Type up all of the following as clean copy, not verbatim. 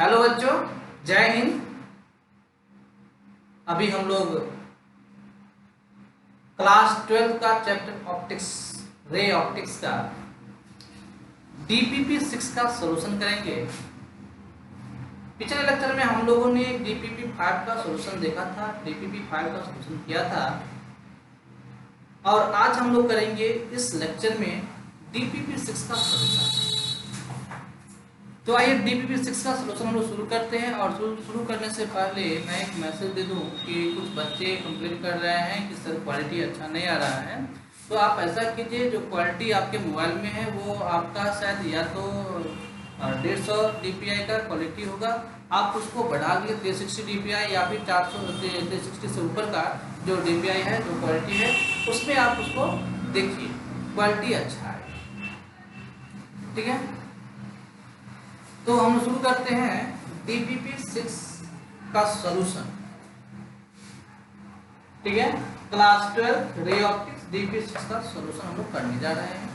Hello बच्चों, जय हिंद। अभी हम लोग क्लास 12 का चैप्टर ऑप्टिक्स, रे ऑप्टिक्स का डीपीपी 6 का सॉल्यूशन करेंगे। पिछले लेक्चर में हम लोगों ने डीपीपी 5 का सॉल्यूशन देखा था, डीपीपी 5 का सॉल्यूशन किया था, और आज हम लोग करेंगे इस लेक्चर में डीपीपी 6 का सॉल्यूशन। तो आइए डीपीपी 6 का सॉल्यूशन हम लोग शुरू करते हैं। और शुरू करने से पहले मैं एक मैसेज दे दूं कि कुछ बच्चे कंप्लेन कर रहे हैं कि सर क्वालिटी अच्छा नहीं आ रहा है। तो आप ऐसा कीजिए, जो क्वालिटी आपके मोबाइल में है वो आपका शायद या तो 150 dpi का क्वालिटी होगा, आप उसको बढ़ा के 360 dpi या फिर 360 से ऊपर का जो dpi है, जो क्वालिटी है, उसमें आप उसको देखिए, क्वालिटी अच्छा है। ठीक है, तो हम शुरू करते हैं डीपीपी 6 का सॉल्यूशन। ठीक है, क्लास 12 रे ऑप्टिक्स डीपीपी 6 का सॉल्यूशन हम लोग करने जा रहे हैं।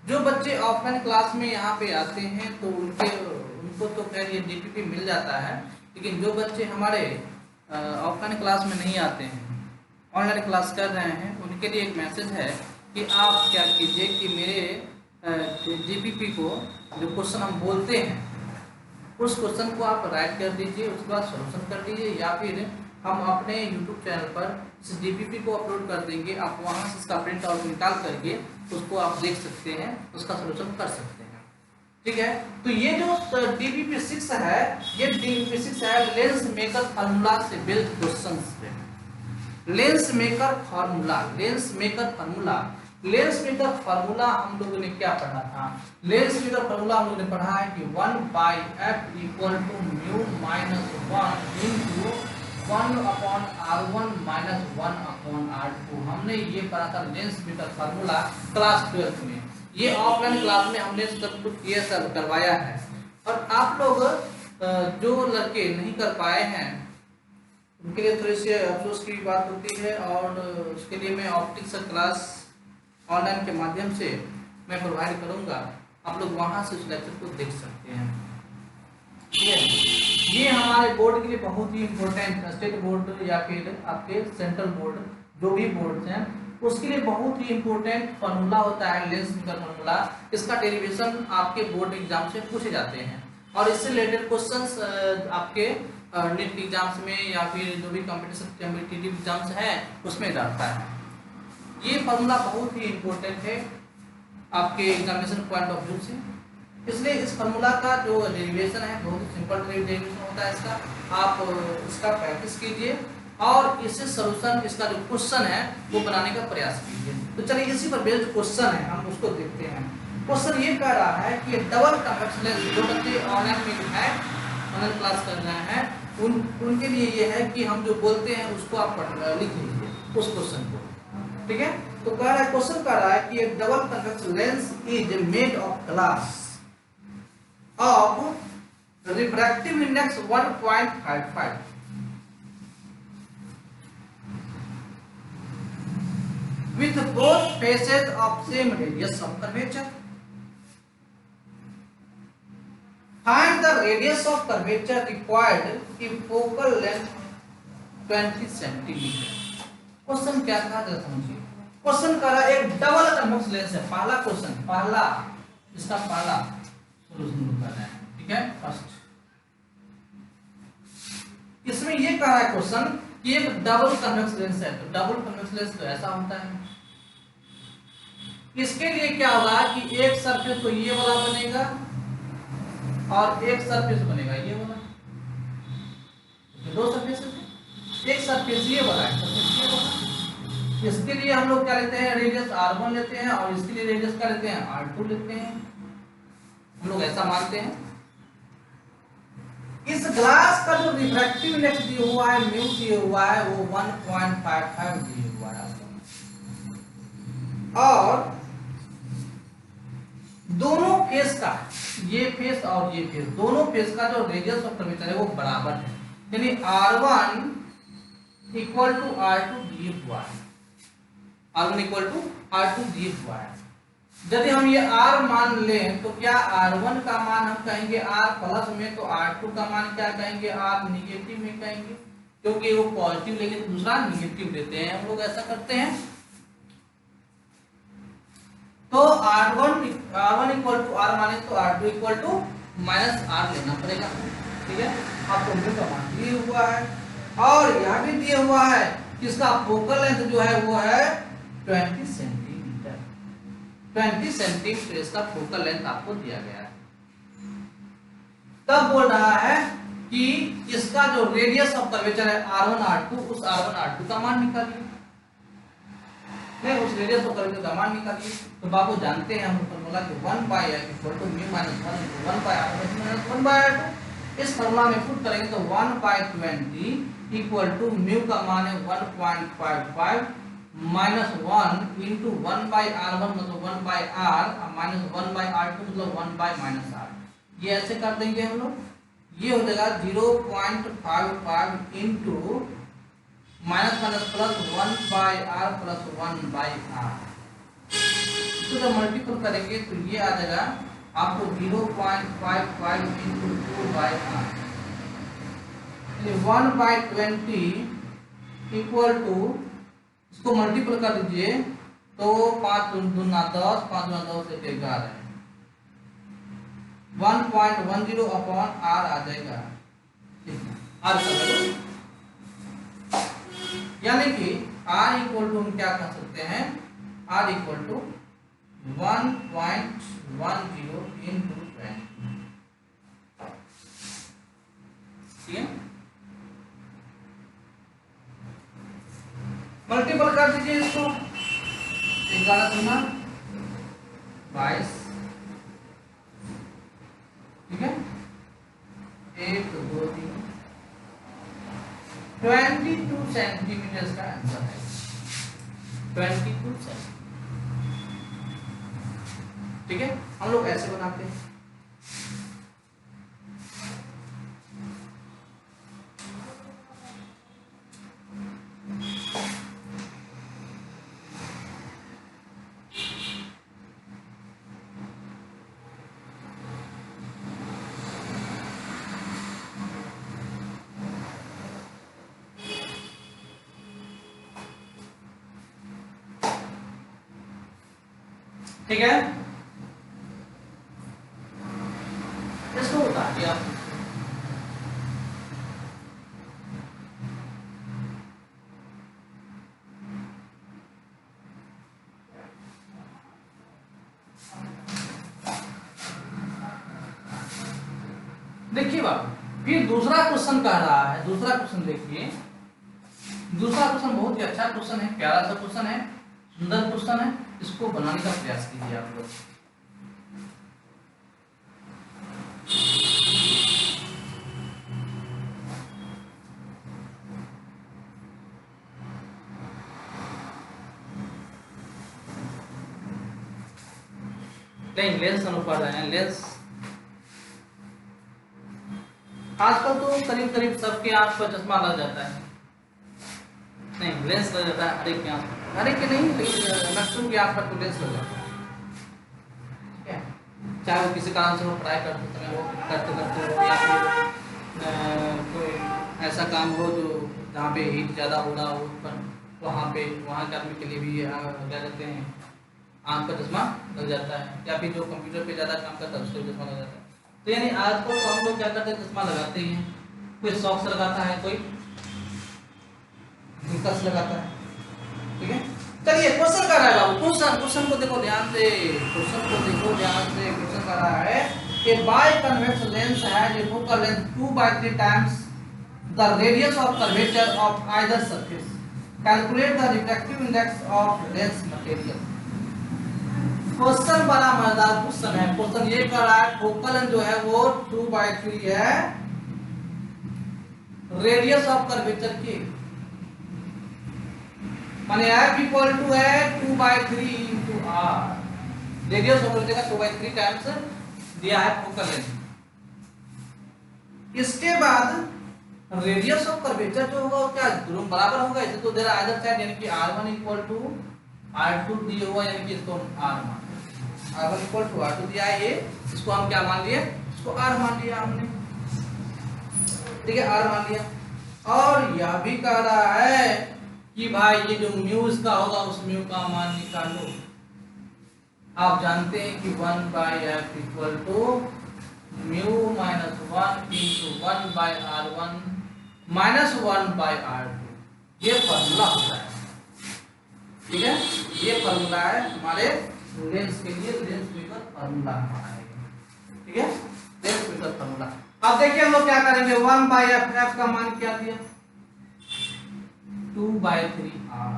जो बच्चे ऑफलाइन क्लास में यहाँ पे आते हैं तो उनको तो खैर ये डीपीपी मिल जाता है, लेकिन जो बच्चे हमारे ऑफलाइन क्लास में नहीं आते हैं, ऑनलाइन क्लास कर रहे हैं, उनके लिए एक मैसेज है कि आप क्या कीजिए कि मेरे डीपीपी को जो क्वेश्चन हम बोलते हैं उस क्वेश्चन को आप राइट कर दीजिए, उसके बाद सॉल्यूशन कर दीजिए, या फिर हम अपने यूट्यूब चैनल पर इस डीपीपी को अपलोड कर देंगे। आप वहां से इसका प्रिंट आउट निकाल करके उसको आप देख सकते हैं, उसका सॉल्यूशन कर सकते हैं। ठीक है, तो ये जो डीपीपी 6 है, ये डीपीपी 6 है लेंस मेकर फार्मूला से बेस्ड क्वेश्चंस पे। Lens maker formula, lens maker formula, lens maker formula हम लोगों ने क्या पढ़ा था? लेंस मेकर फार्मूला हम लोगों ने पढ़ा है कि 1/f equal to mu minus 1 into 1/r1 minus 1/r2। हमने ये पढ़ा था लेंस मेकर फार्मूला क्लास 12 में। ये ऑफलाइन क्लास में हमने सब कुछ ये सब करवाया है। और आप लोग जो लड़के नहीं कर पाए हैं उनके लिए थोड़ी सी अफसोस की बात होती है, और उसके लिए मैं ऑप्टिक्स क्लास ऑनलाइन के माध्यम से मैं प्रोवाइड करूंगा। आप लोग वहां से उस लेक्चर को देख सकते हैं। ठीक है, ये हमारे बोर्ड के लिए बहुत ही इम्पोर्टेंट, स्टेट बोर्ड या फिर आपके सेंट्रल बोर्ड, जो भी बोर्ड हैं, उसके लिए बहुत ही इम्पोर्टेंट फार्मूला होता है लेंस मेकर फार्मूला। इसका डेरिवेशन आपके बोर्ड एग्जाम से पूछे जाते हैं, और इससे रिलेटेड क्वेश्चंस आपके नीट एग्जाम्स में या फिर जो भी कॉम्पिटिटिव एग्जाम्स हैं उसमें रहता है। ये फार्मूला बहुत ही इम्पोर्टेंट है आपके एग्जामिनेशन पॉइंट ऑफ व्यू से, इसलिए इस फार्मूला का जो डेरिवेशन है बहुत ही सिंपल डेरिवेशन होता है इसका। आप इसका प्रैक्टिस कीजिए और इससे सॉल्यूशन, इसका जो क्वेश्चन है वो बनाने का प्रयास कीजिए। तो चलिए इसी पर बेस्ड क्वेश्चन है, हम उसको देखते हैं। क्वेश्चन ये कह रहा है कि डबल कन्वेक्स लेंस, जो बच्चे ऑनलाइन में है, ऑनलाइन क्लास कर रहे हैं, उनके लिए ये है कि हम जो बोलते हैं उसको आप लिख लीजिए उस क्वेश्चन को। ठीक है, तो कह रहा है, क्वेश्चन कह रहा है कि एक double convex lens is made of glass of refractive index 1.55 with both faces of same radius of curvature. Find the radius of curvature required if focal length 20 centimeter. Question क्या था जरा समझिए। क्वेश्चन कर रहा है एक डबल कन्वेक्स लेंस है, पहला क्वेश्चन, पहला इसका पहला सॉल्यूशन कर रहे हैं। ठीक है, फर्स्ट इसमें ये कह रहा है क्वेश्चन कि एक डबल कन्वेक्स लेंस है। तो डबल कन्वेक्स लेंस तो ऐसा होता है, इसके लिए क्या होगा कि एक सरफेस तो ये वाला बनेगा और एक सरफेस बनेगा ये वाला, दो सरफेस, एक सरफेस ये वाला है, सरफेस ये वाला। इसके लिए हम लोग क्या लेते हैं, रेडियस r1 लेते हैं, और इसके लिए रेडियस क्या लेते हैं, r2 लेते हैं। हम लोग ऐसा मानते हैं। इस ग्लास का जो रिफ्रैक्टिव इंडेक्स दिया हुआ है, म्यू दिया हुआ है, वो 1.55 दिया हुआ है, और दोनों फेस का, ये फेस और ये फेस, दोनों फेस का जो रेडियस ऑफ कर्वेचर है वो बराबर है, यानी r1 इक्वल टू r2 दिया हुआ है, r1 इक्वल टू r2 दिया हुआ है। यदि हम ये r मान लें तो क्या r1 का मान हम कहेंगे r प्लस में, तो r2 का मान क्या कहेंगे, r निगेटिव में कहेंगे, क्योंकि वो पॉजिटिव लेंगे तो दूसरा निगेटिव लेते हैं, हम लोग ऐसा करते हैं। तो r1 इक्वल टू r माने तो r2 equal to minus r लेना पड़ेगा। ठीक है, आपको म्यू का मान दिया हुआ है और यह भी दिया हुआ है कि इसका फोकल लेंथ जो है वो है 20 सेंटीमीटर। 20 सेंटीमीटर इसका फोकल लेंथ आपको दिया गया है। तब बोल रहा है कि इसका जो रेडियस ऑफ कर्वेचर है r1 r2, उस r1 r2 का मान निकालिए, नहीं उस रेडियस ऑफ कर्वेचर का मान निकालिए। तो बाबू जानते हैं हम फॉर्मूला कि 1 by f equal to mu minus 1 into 1 by r minus 1 by r2। इस फॉर्मूला में पुट करेंगे तो 1 बाय 20 इक्वल टू म्यू का मान है 1.55 माइनस 1 इनटू 1 बाय r1 मतलब 1 by r minus 1 by r2 मतलब 1 बाय माइनस r। ये ऐसे कर देंगे हम लोग, ये हो जाएगा 0.55 into minus minus plus 1 by r plus 1 by r। इसको जब मल्टीपल करेंगे तो ये आ जाएगा आपको 0.55 into 2 by r, 1 by 20 equal to, इसको मल्टीपल कर दीजिए तो 5 दूना 10, 5 दूना 10 से 11 है, 1.10 अपॉन r आ जाएगा। r का वैल्यू यानी कि r इक्वल टू हम क्या कर सकते हैं, r इक्वल टू 1.10 इनटू 20। ठीक है, मल्टीपल कर दीजिए इसको, 11 दूना 22, ठीक है, 1 2 3 22 सेंटीमीटर का आंसर है, 22 सेंटीमीटर। ठीक है, हम लोग ऐसे बनाते हैं। ठीक है, इसको उतार दिया। देखिए बाबू, फिर दूसरा क्वेश्चन कह रहा है, दूसरा क्वेश्चन देखिए, दूसरा क्वेश्चन बहुत ही अच्छा क्वेश्चन है, प्यारा सा क्वेश्चन है, सुंदर क्वेश्चन है, इसको बनाने का प्रयास कीजिए आप लोग। नहीं लेंस अनुपात है, लेंस आजकल तो करीब करीब सबके आंख पर चश्मा लग जाता है, नहीं लेंस लग जाता है हर एक के आंख पर, हर एक के नहीं लेकिन मैक्सिमम के आंख पर तो लेंस लग जाता है। ठीक है, चाहे वो किसी कारण से वो पढ़ाई करते समय, वो करते करते हो या फिर कोई ऐसा काम हो जो जहाँ पे हीट ज़्यादा हो रहा हो, पर वहाँ के आदमी के लिए भी क्या कहते हैं आंख पर चश्मा लग जाता है, या फिर जो कंप्यूटर पे ज़्यादा काम करता है उसको चश्मा लग जाता है। तो यानी आजकल तो हम लोग क्या करते हैं, चश्मा लगाते ही हैं, कोई शौक से लगाता है, कोई दिक्कत से लगाता है। ठीक है, चलिए क्वेश्चन कर रहा है बाबू, क्वेश्चन को देखो ध्यान से, क्वेश्चन को देखो ध्यान से। क्वेश्चन कर रहा है कि by convex lens has a focal length 2/3 times the radius of curvature of either surface, calculate the refractive index of lens material. Question बड़ा मजेदार क्वेश्चन है। क्वेश्चन ये कर रहा है फोकल लेंथ जो है वो 2/3 है, रेडियस ऑफ कर्वेचर की माने f इक्वल टू है 2/3 into r, radius of curvature का 2/3 टाइम्स दिया है फोकल लेंथ। इसके बाद रेडियस ऑफ कर्वेचर जो होगा वो क्या दोनों बराबर होगा, इसे तो दे रहा है आइदर साइड, यानी कि r1 इक्वल टू r2 दिया हुआ, यानी कि इसको r मान, R1 इक्वल टू R2 दिया है, ये इसको हम क्या मान लिए, इसको R मान लिया हमने, ठीक है, R मान लिया। और यह भी कह रहा है कि भाई ये जो म्यू इसका होगा उस म्यू का मान निकालो। आप जानते हैं कि 1/f equal to mu minus 1 into 1/r1 minus 1/r2, ये फॉर्मूला होता है, ठीक है, ये फॉर्मूला है हमारे लेंस के लिए, लेंस मेकर फॉर्मूला हमारा है, ठीक है, लेंस मेकर फॉर्मूला। अब देखिए हम लोग क्या करेंगे, 1/f, f का मान क्या दिया 2/3r,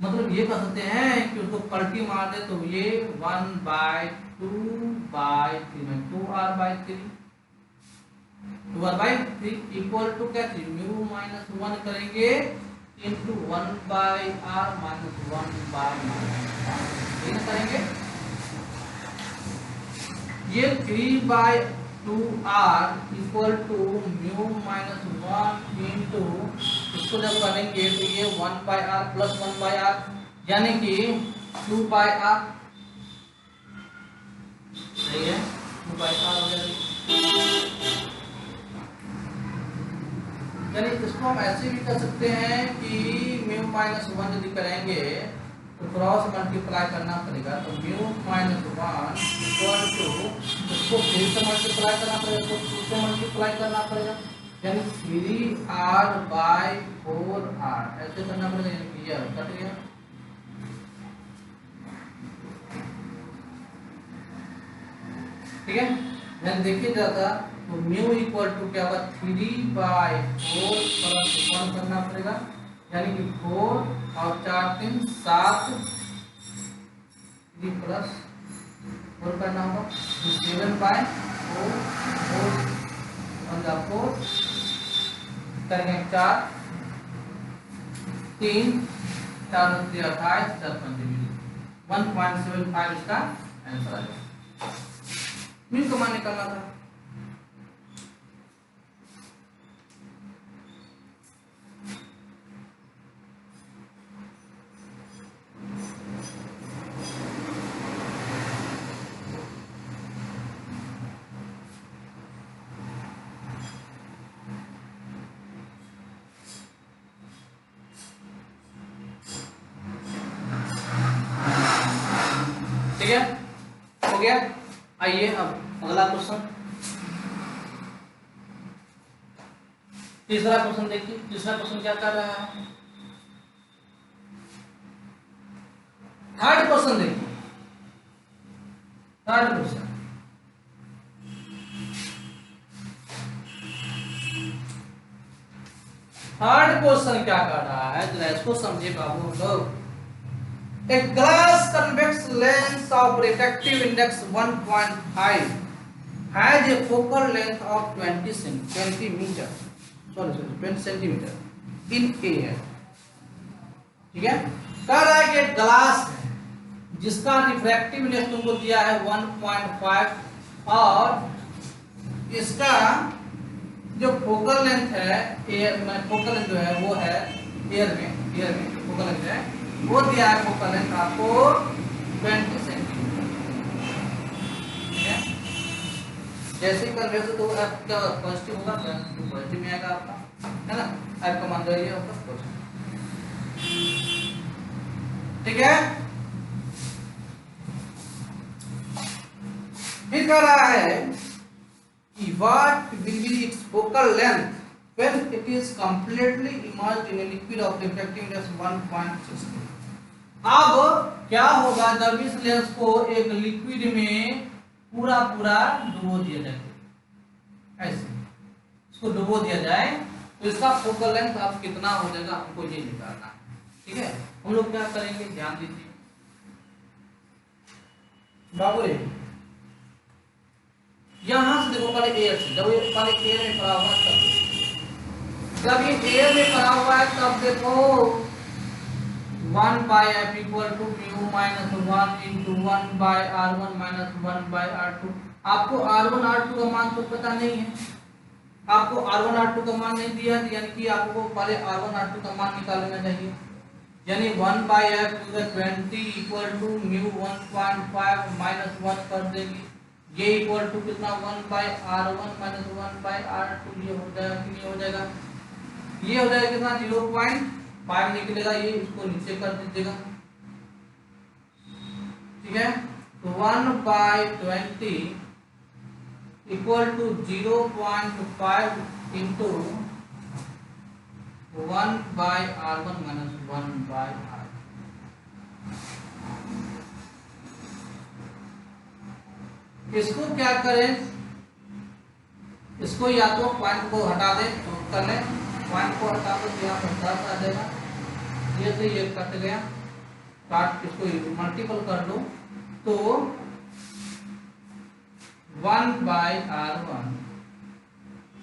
मतलब ये कह सकते हैं कि उसको पलटी मार दे तो ये 1/2/3 में 2r/3, 2r/3 इक्वल टू क्या थी, म्यू माइनस 1 करेंगे इंटू 1/r माइनस 1/1 करेंगे, ये 3/2r equal to mu minus 1 into, इसको जब करेंगे तो ये 1/r प्लस 1/r यानी कि 2/r, सही है, 2/r हो जाएगा। यानी इसको हम ऐसे भी कर सकते हैं कि म्यू माइनस 1 यदि करेंगे तो क्रॉस मल्टीप्लाई करना पड़ेगा, तो म्यू माइनस 1 इक्वल टू, इसको 3 से मल्टीप्लाई करना पड़ेगा, तो 2 से मल्टीप्लाई करना पड़ेगा, यानी 3r/4r ऐसे करना पड़ेगा, यानी कि ये कट गया, ठीक है। यानी देखिए जाता तो म्यू इक्वल टू क्या होगा 3/4 प्लस 1 करना पड़ेगा, यानी कि 4 और 4 3 7, 3 प्लस 4 करना होगा, 7/4 4 करेंगे 4 3 4 28 4 1.75 इसका आंसर आ जाएगा। म्यू का मान निकालना था, ठीक है, हो गया। आइए अब अगला क्वेश्चन, तीसरा क्वेश्चन देखिए, तीसरा क्वेश्चन क्या कर रहा है, थर्ड क्वेश्चन देखिए, थर्ड क्वेश्चन, थर्ड क्वेश्चन क्या कर रहा है, जरा इसको समझिए बाबू लोग। A glass convex lens of refractive index 1.5 has a focal length of 20 centimeter in air, ठीक है। कह रहा है कि ग्लास है जिसका रिफ्रैक्टिव इंडेक्स तुमको दिया है 1.5 और इसका जो फोकल लेंथ है एयर में, फोकल लेंथ जो है वो है एयर में फोकल लेंथ है वो दिया है, फोकल लेंथ आपको 20 सेंटीमीटर, ठीक है। जैसे ही कन्वर्स तो आपका पॉजिटिव होगा तो पॉजिटिव में आएगा आपका, है ना, आपका मान लीजिए आपका पॉजिटिव, ठीक है। फिर कह रहा है कि what will be its focal length when it is completely immersed in a liquid of refractive index 1.6। अब क्या होगा जब इस लेंस को एक लिक्विड में पूरा डुबो दिया जाए, ऐसे इसको डुबो दिया जाए तो इसका फोकल लेंथ अब कितना हो जाएगा, हमको ये निकालना है, ठीक है। हम लोग क्या करेंगे, ध्यान दीजिए बाबू, यहां से देखो पहले एयर से, जब ये पहले एयर में पड़ा हुआ तब, जब ये एयर में पड़ा हुआ है तब देखो 1/f equal to mu minus 1 into 1/r1 minus 1/r2। आपको r1 r2 का मान तो पता नहीं है, आपको r1 r2 का मान नहीं दिया, यानी कि आपको पहले r1 r2 का मान निकाल लेना चाहिए, यानी 1/f to the 20 equal to mu 1.5 minus 1 कर देंगे। ये इक्वल टू कितना 1/r1 माइनस 1/r2। ये हो जाएगा कि नहीं हो जाएगा? ये हो जाएगा कितना 0.5 निकलेगा। ये इसको नीचे कर दीजिएगा, ठीक है। तो 1/20 equal to 0.5 into 1/r1 minus 1/r। इसको क्या करें, इसको या तो पॉइंट को हटा दें, तो कर लें। पॉइंट को हटा दो तो यहाँ पर 10 आ जाएगा। ये से ये कट गया, काट इसको मल्टीपल कर लो तो 1/r1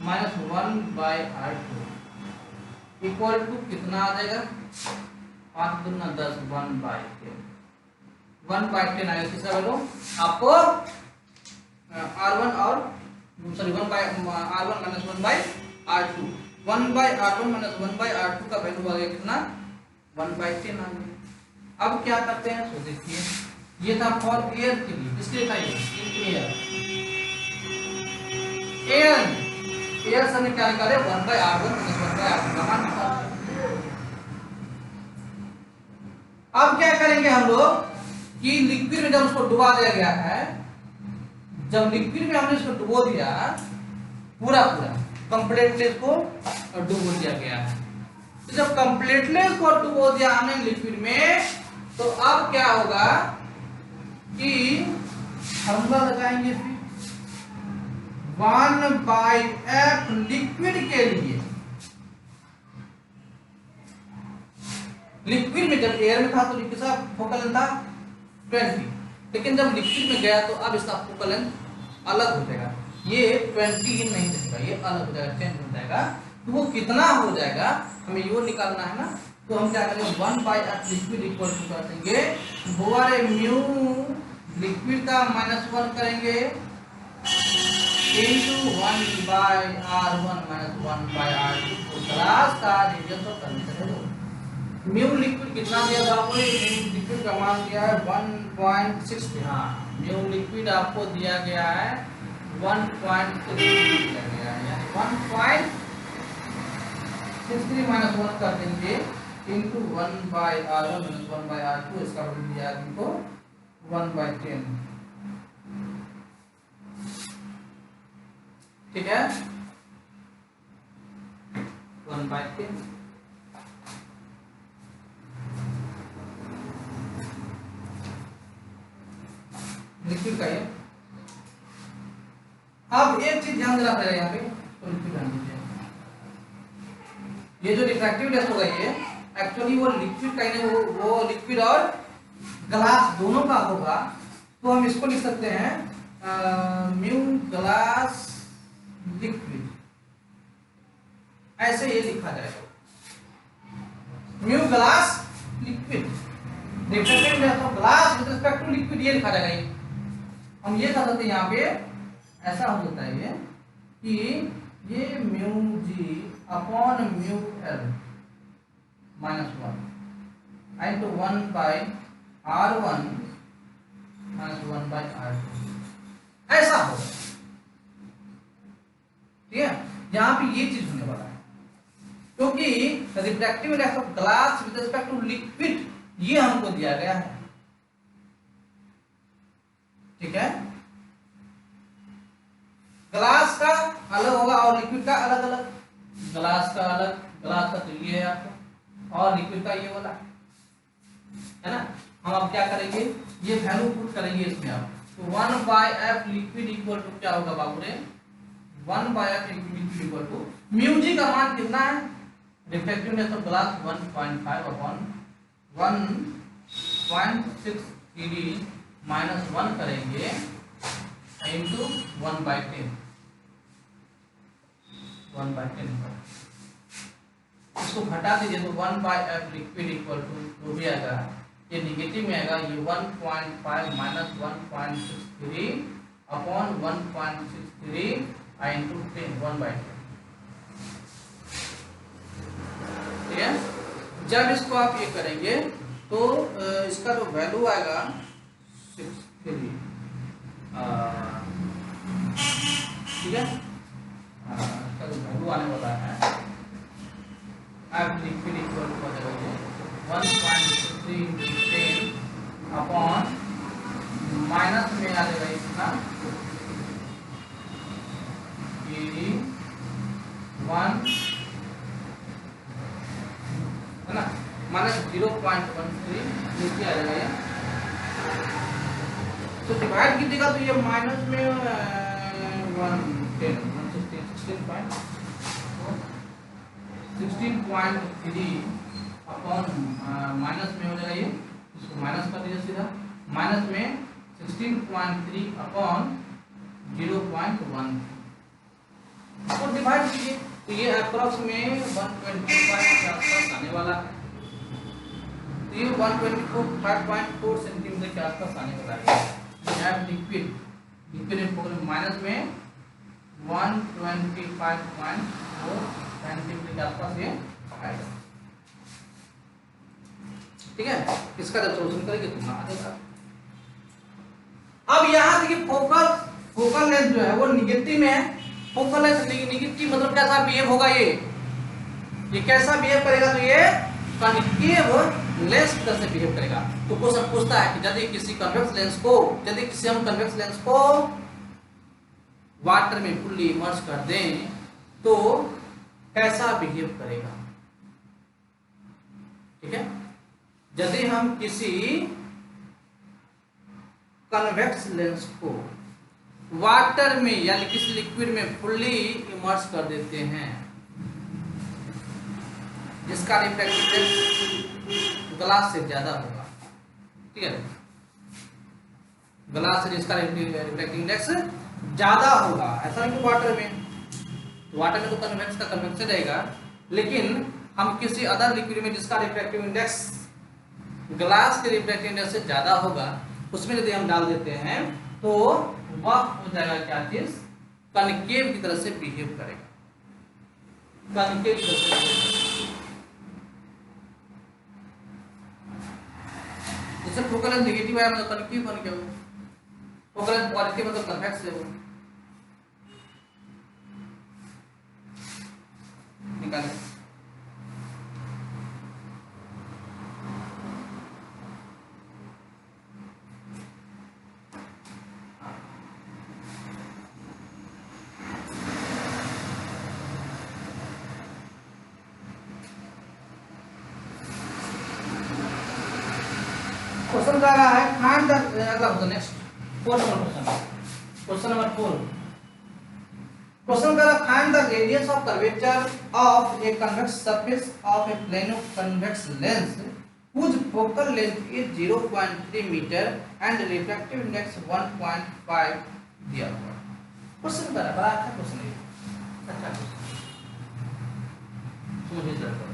minus 1/r2 equal to कितना आ जाएगा? 5 दूना 10, 1/10। 1/10 आएगा। तीसरा वैल्यू आपको r1 और sorry 1/r1 minus 1/r2 1/r1 minus 1/r2 का वैल्यू आ गया कितना? 1/10 आ गया। अब क्या करते हैं तो देखिए, ये था फॉर एयर के लिए। किसके था ये? एयर से हमने क्या निकाले? 1/r1 माइनस 1/r2 का मान निकाला। अब क्या करेंगे हम लोग कि लिक्विड में जब उसको डुबा दिया गया है, जब लिक्विड में हमने इसको डुबो दिया पूरा कंप्लीटली इसको डुबो दिया गया है, तो जब कंप्लीटली इसको डुबो दिया हमने लिक्विड में, तो अब क्या होगा कि फार्मूला लगाएंगे फिर 1/f लिक्विड के लिए। लिक्विड में जब एयर में था तो लिक्विड का फोकल लेंथ था 20, लेकिन जब लिक्विड में गया तो अब इसका फोकल लेंथ अलग हो जाएगा। ये 20 नहीं रहेगा, ये अलग हो जाएगा, चेंज हो जाएगा। तो वो कितना हो जाएगा हमें ये निकालना है ना। तो हम क्या करेंगे 1/f लिक्विड इक्वल टू कर देंगे बोरे म्यू लिक्विड का -1 करेंगे इनटू 1/r1 माइनस 1/r2 को ग्लास का रेडियस ऑफ कंडीशन है। म्यू लिक्विड कितना दिया था आपको? लिक्विड का मान दिया है 1.60। हाँ, म्यू लिक्विड आपको दिया गया है 1.63 दिया गया है, यानी 1.63 माइनस 1 कर देंगे इनटू 1/r1 माइनस 1/r2। इसका वैल्यू दिया है हमको 1/10, ठीक है। 1/10 लिक्विड का ये। अब एक चीज ध्यान देना पड़ेगा यहाँ पे, तो लिक्विड ध्यान दीजिए। ये जो रिफ्रैक्टिव इंडेक्स होगा ये एक्चुअली वो लिक्विड का ही नहीं, वो लिक्विड और ग्लास दोनों का होगा। तो हम इसको लिख सकते हैं म्यू ग्लास लिक्विड, ऐसे ये लिखा जाएगा mu glass liquid. Refractive index of glass with respect to liquid ये लिखा जाएगा। ये हम ये कर सकते हैं, यहाँ पे ऐसा हो जाता है ये कि ये mu g upon mu l minus 1 into 1/r1 minus 1/r2 ऐसा होगा, ठीक है। यहाँ पे ये चीज होने वाला है क्योंकि refractive index of glass with respect to liquid ये हमको दिया गया है, ठीक है। ग्लास का अलग होगा और लिक्विड का अलग अलग। ग्लास का अलग, ग्लास का तो ये है आपका, और लिक्विड का ये वाला है ना। हम अब क्या करेंगे, ये वैल्यू पुट करेंगे इसमें। अब तो 1/f लिक्विड इक्वल टू क्या होगा बाबू रे? 1/f liquid equal to mu g का मान कितना है? Refractiveness of glass 1.5 upon 1.63 minus 1 करेंगे इंटू 1/10 इसको घटा दीजिए तो 1/f लिक्विड इक्वल टू जो भी आएगा ये निगेटिव में आएगा। ये 1.5 माइनस 1.63 अपॉन 1.63 इंटू 10 1/10, ठीक है। जब इसको आप ये करेंगे तो इसका जो वैल्यू आएगा 63, ठीक है। इसका जो वैल्यू आने वाला है आप लिक्विड इक्वल टू हो जाएगा 1.3 into 10 अपॉन माइनस में आ जाएगा इतना 1 है ना, माइनस 0.13 नीचे आ जाएगा ये। तो डिवाइड कीजिएगा तो ये माइनस में 16.3 अपॉन माइनस में हो जाएगा ये, इसको माइनस कर दीजिए सीधा, माइनस में 16.3 अपॉन 0.1 और डिवाइड कीजिए तो ये अप्रॉक्स में 125 के आसपास आने वाला है। तो ये 124.4 सेंटीमीटर के आसपास आने वाला है। लिक्विड माइनस में 125.4 सेंटीमीटर के आसपास ये आएगा, ठीक है। इसका जब सोल्यूशन करेंगे तो आ जाएगा। अब यहाँ देखिए फोकल लेंथ जो है वो निगेटिव में है। फोकल लेंथ निगेटिव मतलब कैसा बिहेव होगा, ये कैसा बिहेव करेगा, तो ये कॉन्केव लेंस की तरह से बिहेव करेगा। तो क्वेश्चन पूछता है कि यदि किसी हम कन्वेक्स लेंस को वाटर में फुल्ली इमर्स कर दें तो कैसा बिहेव करेगा, ठीक है। यदि हम किसी कन्वेक्स लेंस को वाटर में यानी किसी लिक्विड में फुल्ली इमर्स कर देते हैं जिसका रिफ्रैक्टिव इंडेक्स ग्लास से ज्यादा होगा, ठीक है। ग्लास से जिसका रिफ्रैक्टिव इंडेक्स ज्यादा होगा, ऐसा नहीं कि वाटर में तो कन्वेक्स का कन्वेक्शन रहेगा, लेकिन हम किसी अदर लिक्विड में जिसका रिफ्रैक्टिव इंडेक्स ग्लास के रिफ्रैक्टिव इंडेक्स से ज्यादा होगा उसमें यदि हम डाल देते हैं तो वह हो जाएगा क्या चीज, कनकेव की तरह से बिहेव करेगा, कनकेव की तरह से। जैसे फोकल लेंथ नेगेटिव है मतलब कनकेव बन गया, फोकल लेंथ पॉजिटिव मतलब कन्वेक्स है वो। निकालें क्वेश्चन क्या रहा है, फाइंड द अगला question next question number 4। Question का find the radius of curvature of a convex surface of a plano convex lens whose focal length is 0.3 metre and refractive index 1.5 दिया हुआ। क्वेश्चन बड़ा अच्छा question है, अच्छा question समझिए जरा।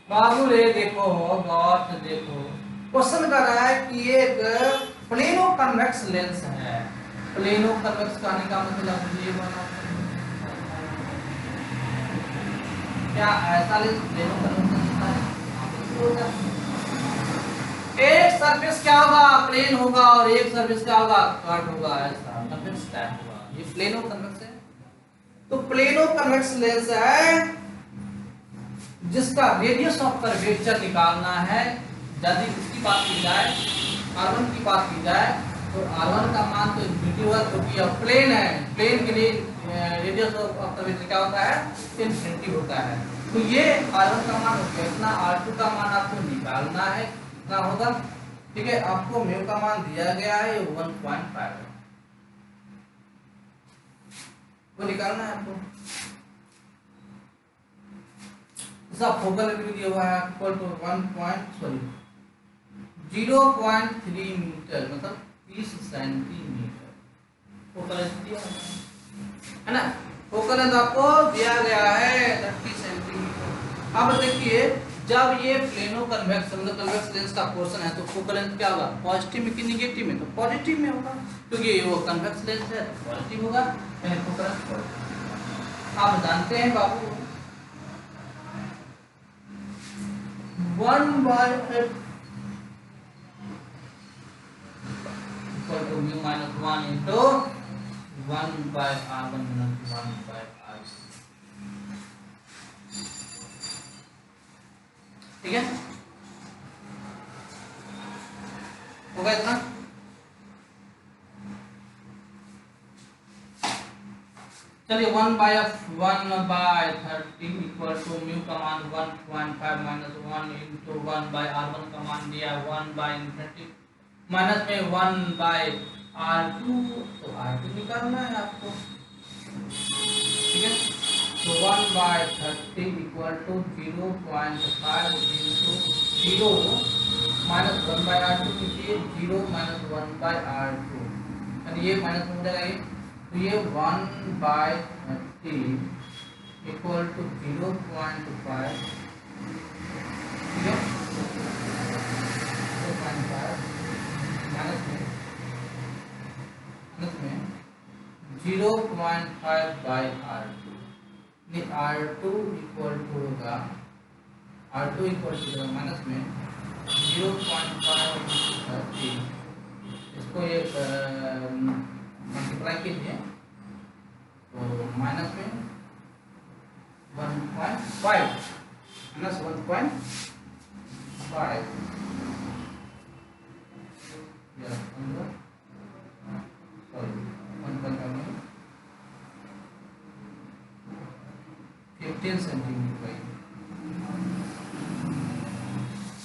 बाबू रे देखो बात देखो, क्वेश्चन कर रहा है कि एक प्लेनो कन्वेक्स लेंस है। प्लेनो कन्वेक्स कहने का मतलब ये बना क्या ऐसा लेंस प्लेनो कन्वेक्स होता है। एक सरफेस क्या होगा, प्लेन होगा और एक सरफेस क्या होगा, कट होगा, ऐसा कन्वेक्स टाइप होगा। ये प्लेनो कन्वेक्स है। तो प्लेनो कन्वेक्स लेंस है जिसका रेडियस ऑफ कर्वेचर निकालना है। यदि इसकी बात की जाए, R1 की बात की जाए तो R1 का मान तो इन्फिनिटी होगा क्योंकि यह प्लेन है। प्लेन के लिए रेडियस ऑफ कर्वेचर क्या होता है, इन्फिनिटी होता है। तो ये R1 का मान हो गया इतना, R2 का मान आपको निकालना है कितना होगा, ठीक है। आपको म्यू का मान दिया गया है 1.5, वो निकालना है आपको। फोकल लेंथ दिया हुआ है इक्वल टू 1.0 0.3 मीटर मतलब 30 सेंटीमीटर फोकल दिया है ना। फोकल लेंथ आपको दिया गया है 30 सेंटीमीटर। अब देखिए जब ये प्लेनो कन्वेक्स मतलब कन्वेक्स लेंस का पोर्शन है तो फोकल लेंथ क्या होगा, पॉजिटिव में कि निगेटिव में, तो पॉजिटिव में होगा क्योंकि वो कन्वेक्स लेंस है तो पॉजिटिव होगा। यानी फोकल लेंथ आप जानते हैं बाबू 1/f equal to mu minus 1 into 1/r1 minus 1/r। ठीक है, होगा इतना। चलिए 1/30 इक्वल टू म्यू का मान 1.5 माइनस 1 इंटू 1/r1 का मान दिया 1/30 माइनस में 1/r2, तो r2 निकालना है आपको। ठीक है, तो 1/30 equal to 0.5 into 0 minus 1/r2 कीजिए 0 माइनस 1/r2 यानी ये माइनस हो जाएगा ये, तो ये 1/30 इक्वल टू 0.5। ठीक है, 0.5 माइनस में 0.5/r2 r2 इक्वल टू होगा r2 इक्वल टू माइनस में 0.5 इसको ये मल्टीप्लाई कीजिए तो माइनस में 1.5 minus 1.5 15 centimetre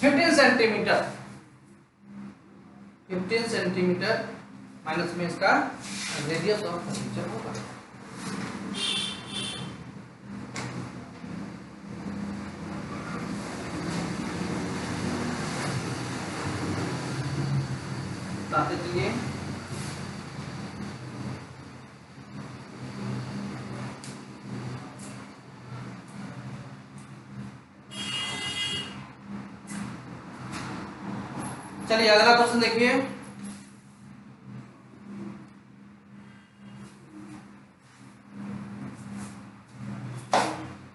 15 centimetre 15 centimetre minus में इसका रेडियस ऑफ कर्वेचर होगा। बताते चलिए चलिए अगला क्वेश्चन देखिए।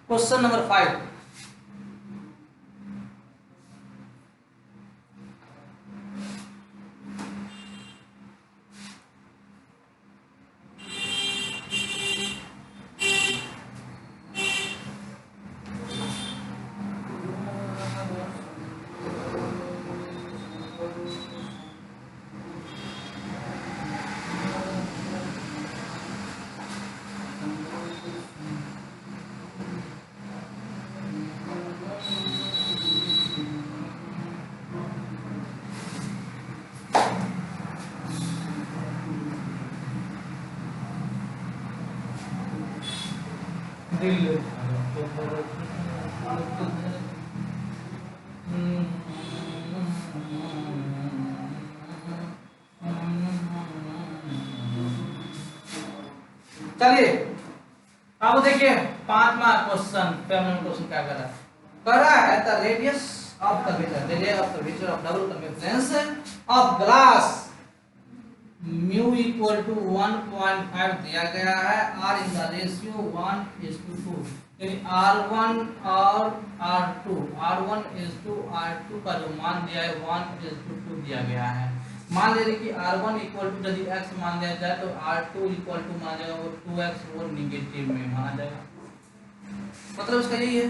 क्वेश्चन नंबर 5, चलिए अब देखिए 5वां क्वेश्चन। क्वेश्चन क्या कर रहा है the radius of curvature, radius of curvature of double convex lens of glass mu equal to 1.5 दिया गया है, r इन द रेशियो 1:2 यानी r1 और r2 r1:r2 का जो मान दिया है 1:2 दिया गया है। मान लीजिए कि r1 इक्वल टू यदि x मान दिया जाए तो r2 इक्वल टू माना जाएगा वो 2x वो निगेटिव में माना जाएगा। मतलब इसका यही है,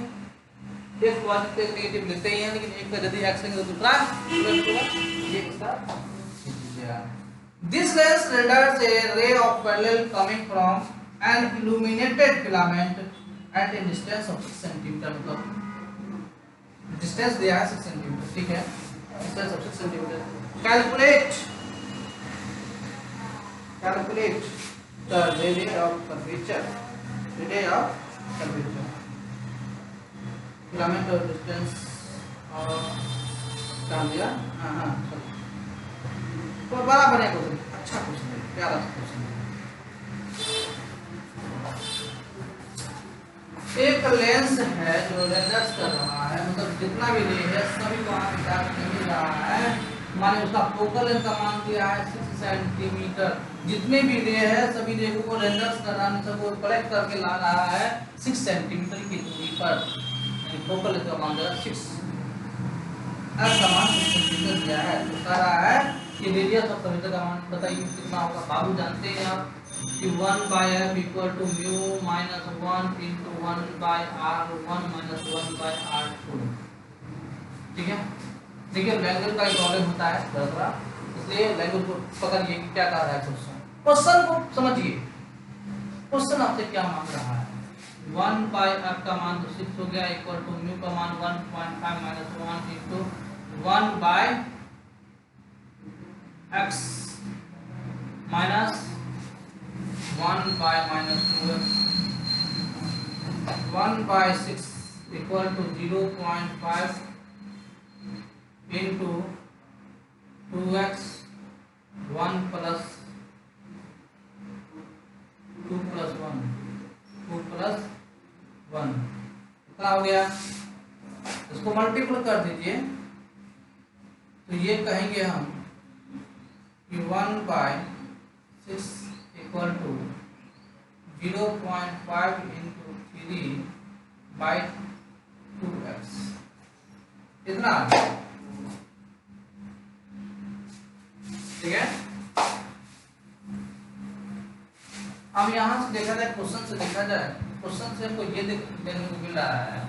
एक पॉजिटिव एक नेगेटिव लेते ही हैं, लेकिन एक का यदि x लेंगे तो दूसरा ये इसका। This lens renders a ray of parallel coming from an illuminated filament at a distance of 6 cm, मतलब डिस्टेंस दिया है 6 सेंटीमीटर। ठीक है, distance of 6 centimetre. Calculate the radius of curvature, filament और डिस्टेंस और क्या दिया, हाँ तो बड़ा बढ़िया क्वेश्चन, अच्छा क्वेश्चन है, प्यारा क्वेश्चन है। एक लेंस है जो रेंडर्स कर रहा है, मतलब जितना भी रे है सभी को वहां पे मिल रहा है, माने उसका फोकल लेंथ का मान दिया है 6 सेंटीमीटर। जितने भी रे है सभी रे को रेंडर्स कर रहा है, सबको कलेक्ट करके ला रहा है 6 सेंटीमीटर की दूरी पर, यानी फोकल लेंथ का मान दिया 6 समान सेंटीमीटर दिया है। तो कह रहा है कि रेडियस ऑफ कर्वेचर का मान बताइए कितना होगा। बाबू जानते हैं आप कि 1/f equal to mu minus 1 into 1/r1 minus 1/r2। ठीक है, देखिए लैंग्वेज का एक प्रॉब्लम होता है थोड़ा, इसलिए लैंग्वेज को पकड़िए कि क्या कह रहा है क्वेश्चन। क्वेश्चन को समझिए, क्वेश्चन आपसे क्या मांग रहा है। 1/f का मान तो 6 हो गया, इक्वल टू म्यू का मान 1.5 minus 1 into 1/x minus 1/-2x 1/6 equal to 0.5 into 2x 1 plus 2 plus 1 2 plus 1 कितना हो गया। इसको मल्टीपल कर दीजिए तो ये कहेंगे हम कि 1/6 इक्वल टू 0.5 इंटू 3/2x इतना आ गया। ठीक है, अब यहां से देखा जाए, क्वेश्चन से देखा जाए, क्वेश्चन से हमको ये देखने को मिल रहा है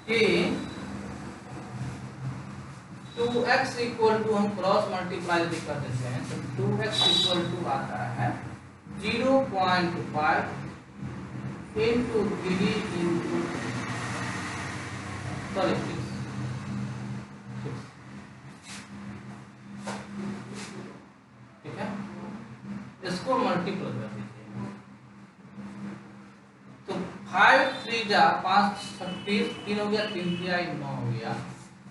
कि 2x इक्वल टू, हम क्रॉस मल्टीप्लाई भी कर देते हैं तो 2x इक्वल टू आता है 0.5 इंटू 3 इंटू सॉरी 6। ठीक है, इसको मल्टीप्लाई कर दीजिए तो 5 3 जा 5 36 3 हो गया, 3 3 9 हो गया,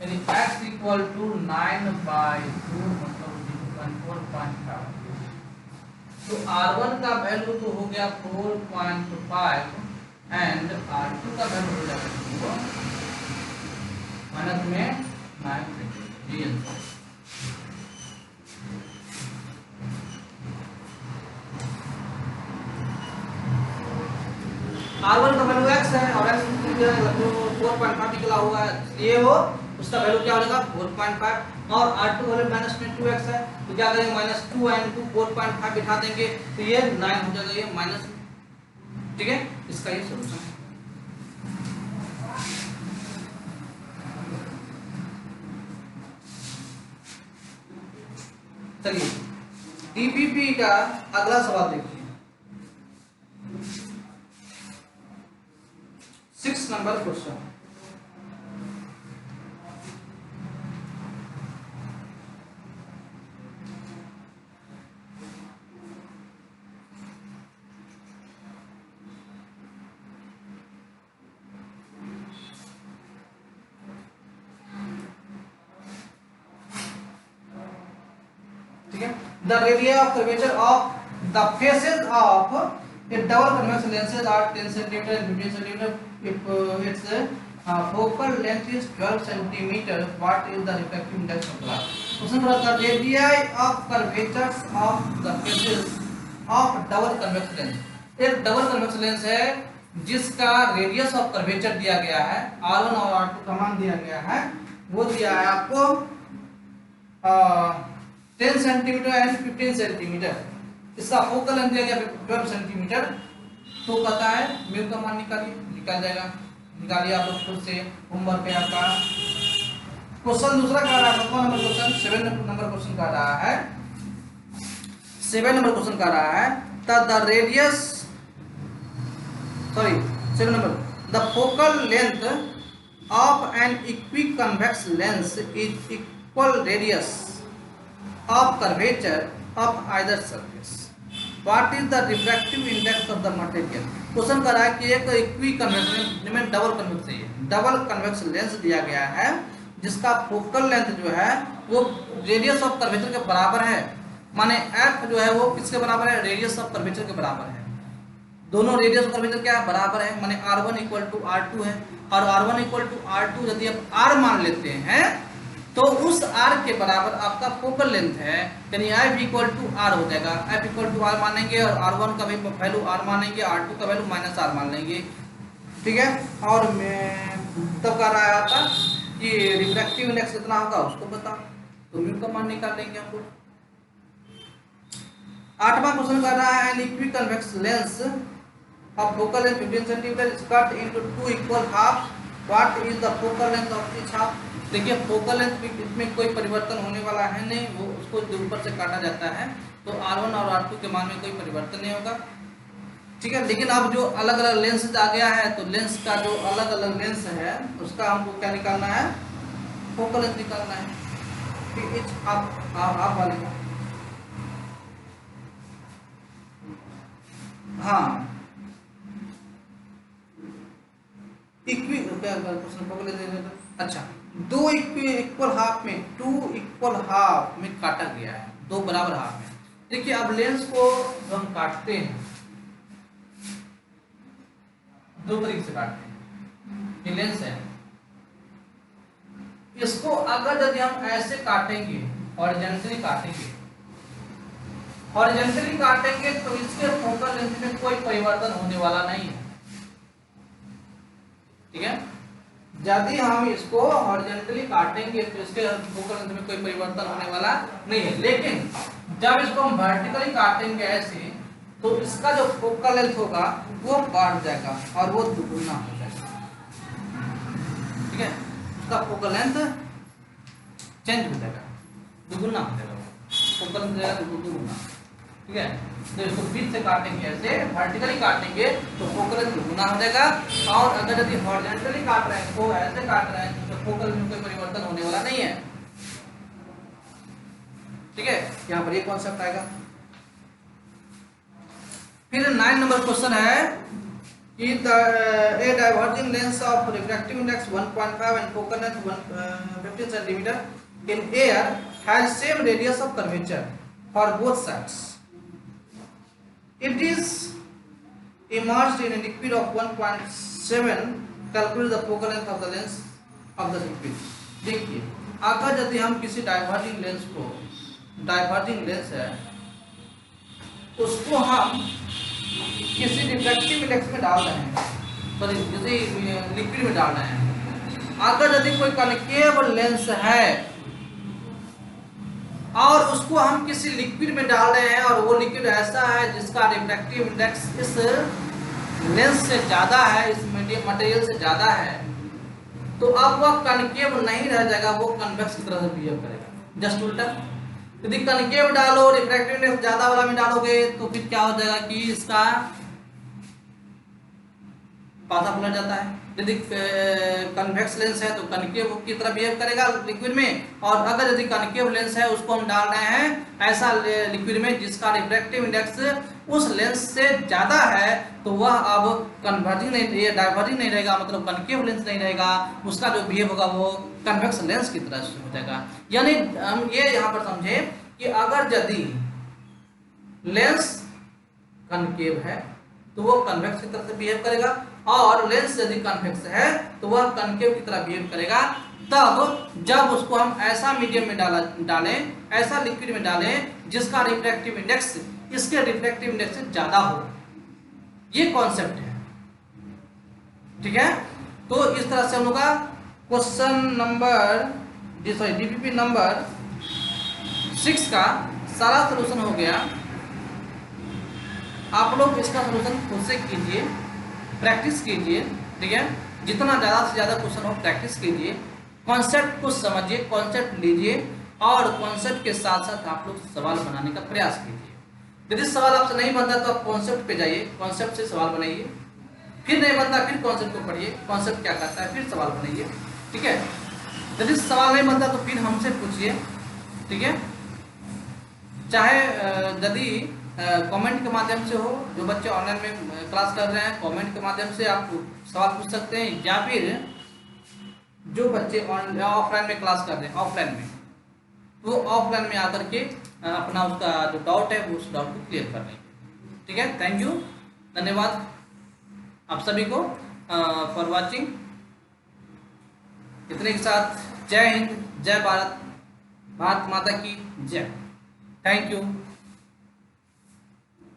यानी x इक्वल टू 9/2 मतलब 4.5। तो R1 का वैल्यू तो हो गया 4.5 एंड R2 का वैल्यू हो जाएगा माइनस में 9। R1 का वैल्यू x है और x 4.5 निकला हुआ है, ये हो उसका वैल्यू क्या हो जाएगा 4.5 और R2 वैल्यू माइनस में 2x है तो क्या करेंगे माइनस 2 इंटू 4.5 बिठा देंगे तो ये 9 हो जाएगा, ये माइनस। ठीक है, इसका ये सॉल्यूशन है। चलिए डीपीपी का अगला सवाल देखिए, 6 number question. The area of curvature of the faces of a double convex lenses are 10 cm and 15 cm. If its focal length is 12 cm, what is the refractive index of glass? Question for the radii of curvatures of the faces of double convex lens. एक double convex lens है जिसका radius of curvature दिया गया है, R1 और R2 का मान दिया गया है, वो दिया है आपको 10 सेंटीमीटर एंड 15 सेंटीमीटर। इसका फोकल लेंथ दिया गया 12 सेंटीमीटर। तो कहता है म्यू का मान निकालिए, निकल जाएगा, निकालिए आप लोग खुद से, होमवर्क है आपका। क्वेश्चन दूसरा कह रहा है, कौन नंबर क्वेश्चन 7 नंबर क्वेश्चन कह रहा है, 7 नंबर क्वेश्चन कह रहा है the radius sorry 7 number the focal length of an equiconvex lens is equal radius of curvature of either surface. What is the refractive index of the material? Question कर रहा है कि एक इक्विकन्वेक्स में डबल कन्वेक्स है, डबल कन्वेक्स लेंस दिया गया है जिसका फोकल लेंथ जो है वो रेडियस ऑफ कर्वेचर के बराबर है। माने एफ जो है वो किसके बराबर है, रेडियस ऑफ कर्वेचर के बराबर है। दोनों रेडियस ऑफ कर्वेचर क्या है, बराबर है, माने r1 इक्वल टू r2 है, और r1 इक्वल टू r2 यदि आप r मान लेते हैं तो उस r के बराबर आपका फोकल लेंथ है, यानी f इक्वल टू r हो जाएगा। f इक्वल टू r मानेंगे और r1 का भी वैल्यू r मानेंगे, r2 का वैल्यू माइनस r मान लेंगे, ठीक है। और मैं तब कह रहा है आपका कि रिफ्रैक्टिव इंडेक्स कितना होगा उसको बताओ, तो म्यू का मान निकाल लेंगे हम लोग। 8वां क्वेश्चन कर रहा है, an equiconvex lens of focal length 15 centimetre is cut into 2 equal half, what is the focal length of each half. देखिए फोकल लेंथ इसमें कोई परिवर्तन होने वाला है नहीं, वो उसको ऊपर से काटा जाता है, तो r1 और r2 के मान में कोई परिवर्तन नहीं होगा, ठीक है। लेकिन अब जो अलग अलग लेंस आ गया है, तो लेंस का जो अलग अलग लेंस है उसका हमको क्या निकालना है, फोकल लेंथ निकालना है, फिर इच हाफ वाले का। हाँ अच्छा, दो इक्वल हाफ में, 2 इक्वल हाफ में काटा गया है, दो बराबर हाफ में। देखिए अब लेंस को हम काटते हैं, दो तरीके से काटते हैं, ये लेंस है, इसको अगर यदि हम ऐसे काटेंगे, हॉरिजॉन्टली काटेंगे, हॉरिजॉन्टली काटेंगे तो इसके फोकल लेंथ में कोई परिवर्तन होने वाला नहीं है, ठीक है। यदि हम इसको हॉरिजॉन्टली काटेंगे तो इसके फोकल लेंथ में कोई परिवर्तन होने वाला नहीं है, लेकिन जब इसको हम वर्टिकली काटेंगे ऐसे, तो इसका जो फोकल लेंथ होगा वो बढ़ जाएगा और वो दुगुना हो जाएगा, ठीक है। इसका फोकल लेंथ चेंज हो जाएगा, दुगुना हो जाएगा, फोकल लेंथ दुगुना, ठीक है। तो इसको बीच से काटेंगे ऐसे, वर्टिकली काटेंगे तो फोकल लेंथ दुगुना हो जाएगा, और अगर यदि हॉरिजॉन्टली काट रहे हैं तो ऐसे काट रहे हैं तो फोकल लेंथ में कोई परिवर्तन होने वाला नहीं है, ठीक है। यहाँ पर ये कॉन्सेप्ट आएगा। फिर 9 नंबर क्वेश्चन है कि ए diverging lens of refractive index 1.5 and focal length 15 centimetre in air has same radius of curvature for both sides, it is immersed in a liquid of 1.7, calculate the focal length of the lens of the liquid। देखिए अगर यदि हम किसी diverging lens को, diverging lens है उसको हम किसी रिफ्रैक्टिव इंडेक्स में डाल रहे हैं, सॉरी किसी लिक्विड में डाल रहे हैं, अगर यदि कोई कनकेव लेंस है और उसको हम किसी लिक्विड में डाल रहे हैं और वो लिक्विड ऐसा है जिसका रिफ्रैक्टिव इंडेक्स इस लेंस से ज्यादा है, इस मटेरियल से ज्यादा है, तो अब वह कनकेव नहीं रह जाएगा, वो कन्वेक्स की तरह से बिहेव करेगा। जस्ट उल्टा, यदि कनकेव डालो, रिफ्रैक्टिव इंडेक्स ज्यादा वाला में डालोगे तो फिर क्या हो जाएगा कि इसका पासा पलट जाता है। यदि कन्वेक्स लेंस है तो कनकेव की तरह बिहेव करेगा लिक्विड में, और अगर यदि कनकेव लेंस है उसको हम डाल रहे हैं ऐसा लिक्विड में जिसका रिफ्रैक्टिव इंडेक्स उस लेंस से ज्यादा है, तो वह अब कन्वर्जिंग नहीं, ये डाइवर्जिंग नहीं रहेगा, मतलब कनकेव लेंस नहीं रहेगा, उसका जो बिहेव होगा वो कन्वेक्स लेंस की तरह से हो जाएगा। यानी हम ये यहाँ पर समझे कि अगर यदि लेंस कनकेव है तो वो कन्वेक्स की तरह से बिहेव करेगा, और लेंस यदि कन्वेक्स है तो वह कनकेव की तरह बिहेव करेगा। तब जब उसको हम ऐसा मीडियम में डालें, ऐसा लिक्विड में डालें जिसका रिफ्रैक्टिव इंडेक्स इसके रिफ्रैक्टिव इंडेक्स से ज्यादा हो, ये कॉन्सेप्ट है, ठीक है। तो इस तरह से हम लोग का क्वेश्चन नंबर डीपीपी नंबर 6 का सारा सोल्यूशन हो गया। आप लोग इसका सोल्यूशन खुद से कीजिए, प्रैक्टिस कीजिए, ठीक है। जितना ज़्यादा से ज़्यादा क्वेश्चन हो प्रैक्टिस कीजिए, कॉन्सेप्ट को समझिए, कॉन्सेप्ट लीजिए, और कॉन्सेप्ट के साथ साथ आप लोग सवाल बनाने का प्रयास कीजिए। यदि सवाल आपसे नहीं बनता तो आप कॉन्सेप्ट पे जाइए, कॉन्सेप्ट से सवाल बनाइए, फिर नहीं बनता फिर कॉन्सेप्ट को पढ़िए, कॉन्सेप्ट क्या करता है, फिर सवाल बनाइए, ठीक है। यदि सवाल नहीं बनता तो फिर हमसे पूछिए, ठीक है। चाहे यदि कमेंट के माध्यम से हो, जो बच्चे ऑनलाइन में क्लास कर रहे हैं कमेंट के माध्यम से आप सवाल पूछ सकते हैं, या फिर जो बच्चे ऑफलाइन में क्लास कर रहे हैं ऑफलाइन में, वो ऑफलाइन में आकर के अपना उसका जो डाउट है वो उस डाउट को क्लियर कर लेंगे। ठीक है, थैंक यू, धन्यवाद आप सभी को फॉर वाचिंग। इतने के साथ जय हिंद, जय भारत, भारत माता की जय। Thank you.